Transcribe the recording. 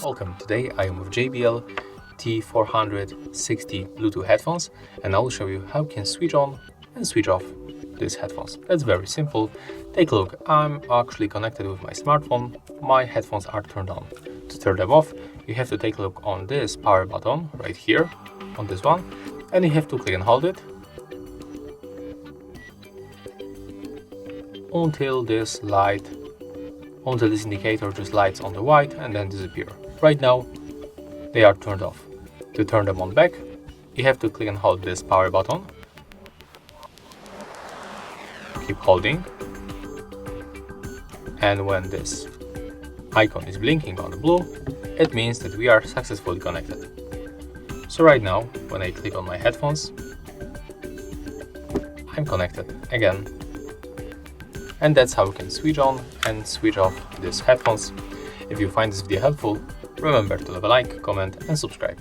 Welcome, today I am with JBL T460 Bluetooth headphones, and I will show you how you can switch on and switch off these headphones. That's very simple. Take a look, I'm actually connected with my smartphone, my headphones are turned on. To turn them off, you have to take a look on this power button right here, on this one, and you have to click and hold it until this indicator just lights on the white and then disappear. Right now they are turned off. To turn them on back, you have to click and hold this power button. Keep holding, and when this icon is blinking on the blue, it means that we are successfully connected. So right now, when I click on my headphones, I'm connected again. And that's how you can switch on and switch off these headphones. If you find this video helpful, remember to leave a like, comment and subscribe.